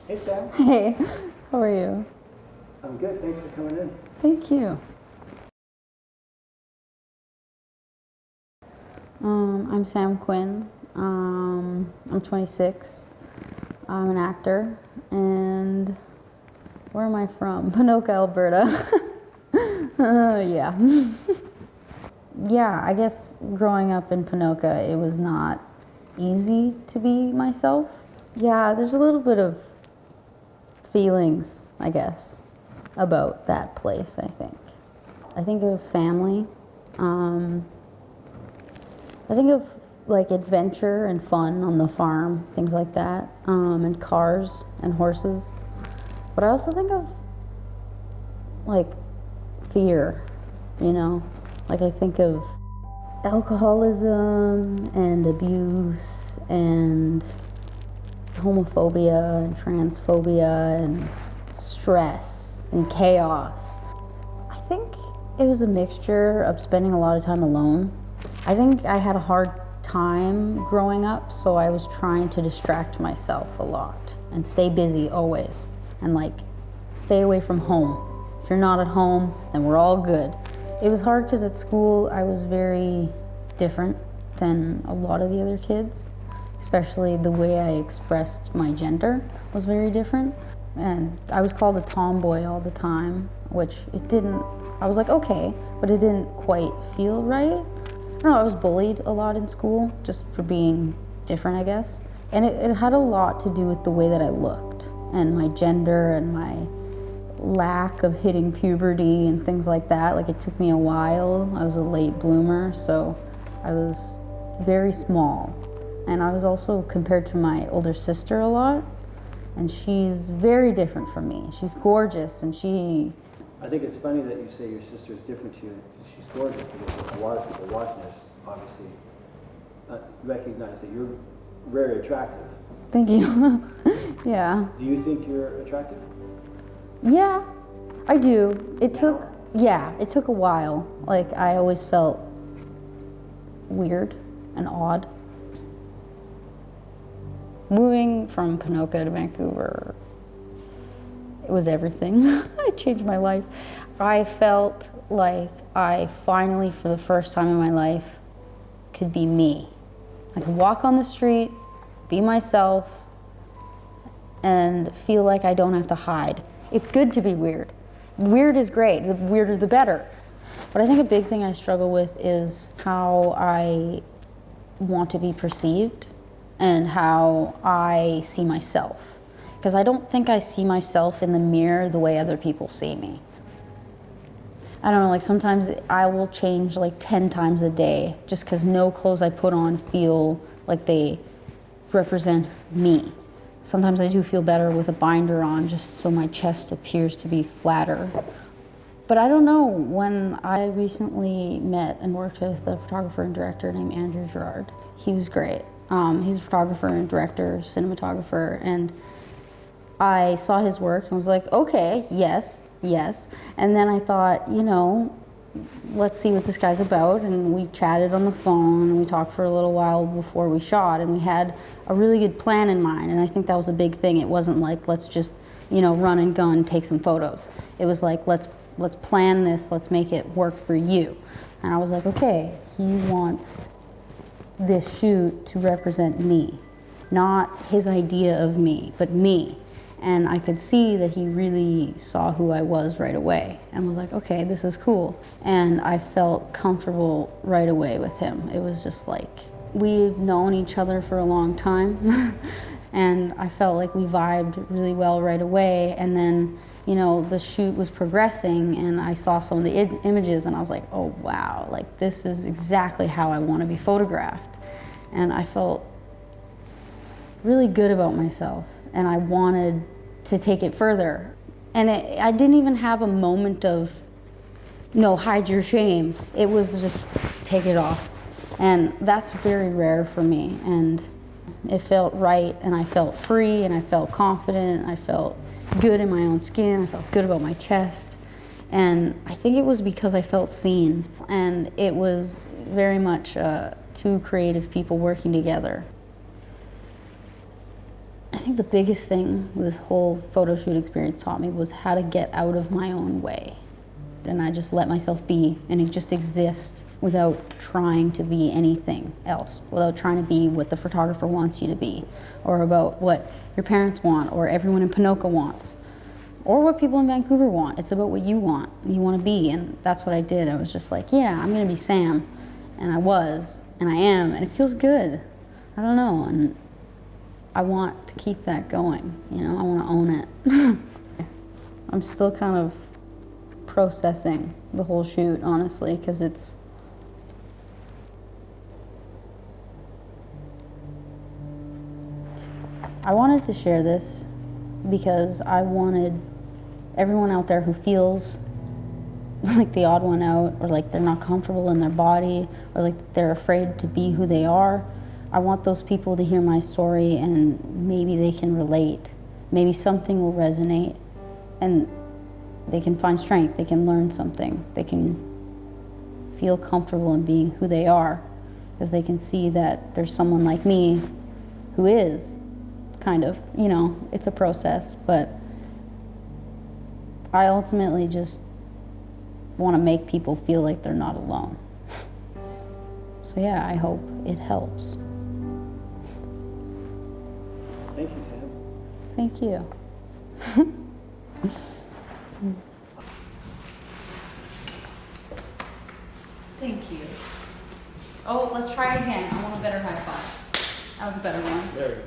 Hey, Sam. Hey, how are you? I'm good. Thanks for coming in. Thank you. I'm Sam Quinn. I'm 26. I'm an actor, and where am I from? Ponoka, Alberta. Yeah. Yeah, I guess growing up in Ponoka, it was not easy to be myself. Yeah, there's a little bit of feelings, I guess, about that place, I think. I think of family. I think of like adventure and fun on the farm, things like that, and cars and horses. But I also think of like fear, you know? Like I think of alcoholism and abuse and homophobia and transphobia and stress and chaos. I think it was a mixture of spending a lot of time alone. I think I had a hard time growing up, so I was trying to distract myself a lot and stay busy always and like stay away from home. If you're not at home, then we're all good. It was hard because at school I was very different than a lot of the other kids, especially the way I expressed my gender was very different. And I was called a tomboy all the time, which it didn't, I was like, okay, but it didn't quite feel right. I don't know, I was bullied a lot in school just for being different, I guess. And it had a lot to do with the way that I looked and my gender and my lack of hitting puberty and things like that. Like it took me a while. I was a late bloomer, so I was very small. And I was also compared to my older sister a lot. And she's very different from me. She's gorgeous and she... I think it's funny that you say your sister is different to you. She's gorgeous because a lot of people watching this obviously recognize that you're very attractive. Thank you. Yeah. Do you think you're attractive? Yeah, I do. It took a while. Like I always felt weird and odd. Moving from Ponoka to Vancouver, it was everything. It changed my life. I felt like I finally, for the first time in my life, could be me. I could walk on the street, be myself, and feel like I don't have to hide. It's good to be weird. Weird is great, the weirder the better. But I think a big thing I struggle with is how I want to be perceived and how I see myself. Because I don't think I see myself in the mirror the way other people see me. I don't know, like sometimes I will change like 10 times a day just because no clothes I put on feel like they represent me. Sometimes I do feel better with a binder on just so my chest appears to be flatter. But I don't know, when I recently met and worked with a photographer and director named Gerard, he was great. He's a photographer and director, cinematographer, and I saw his work and was like, okay, yes. And then I thought, you know, let's see what this guy's about. And we chatted on the phone and we talked for a little while before we shot, and we had a really good plan in mind. And I think that was a big thing. It wasn't like, let's just, you know, run and gun, take some photos. It was like, let's plan this, let's make it work for you. And I was like, okay, he wants this shoot to represent me, not his idea of me, but me. And I could see that he really saw who I was right away and was like, okay, this is cool. And I felt comfortable right away with him. It was just like, we've known each other for a long time and I felt like we vibed really well right away. And then, you know, the shoot was progressing and I saw some of the images and I was like, oh wow, like this is exactly how I want to be photographed. And I felt really good about myself. And I wanted to take it further. And I didn't even have a moment of, no, hide your shame. It was just take it off. And that's very rare for me. And it felt right, and I felt free, and I felt confident. I felt good in my own skin. I felt good about my chest. And I think it was because I felt seen. And it was very much two creative people working together. I think think the biggest thing this whole photo shoot experience taught me was how to get out of my own way. And I just let myself be and just exist without trying to be anything else, without trying to be what the photographer wants you to be, or about what your parents want, or everyone in Ponoka wants, or what people in Vancouver want. It's about what you want to be, and that's what I did. I was just like, yeah, I'm gonna be Sam, and I was, and I am, and it feels good. I don't know, and I want to keep that going, you know, I want to own it. I'm still kind of processing the whole shoot, honestly, because it's, I wanted to share this because I wanted everyone out there who feels like the odd one out, or like they're not comfortable in their body, or like they're afraid to be who they are. I want those people to hear my story and maybe they can relate. Maybe something will resonate and they can find strength, they can learn something, they can feel comfortable in being who they are, because they can see that there's someone like me who is kind of, you know, it's a process, but I ultimately just want to make people feel like they're not alone. So yeah, I hope it helps. Thank you, Sam. Thank you. Thank you. Oh, let's try again. I want a better high five. That was a better one. There we go.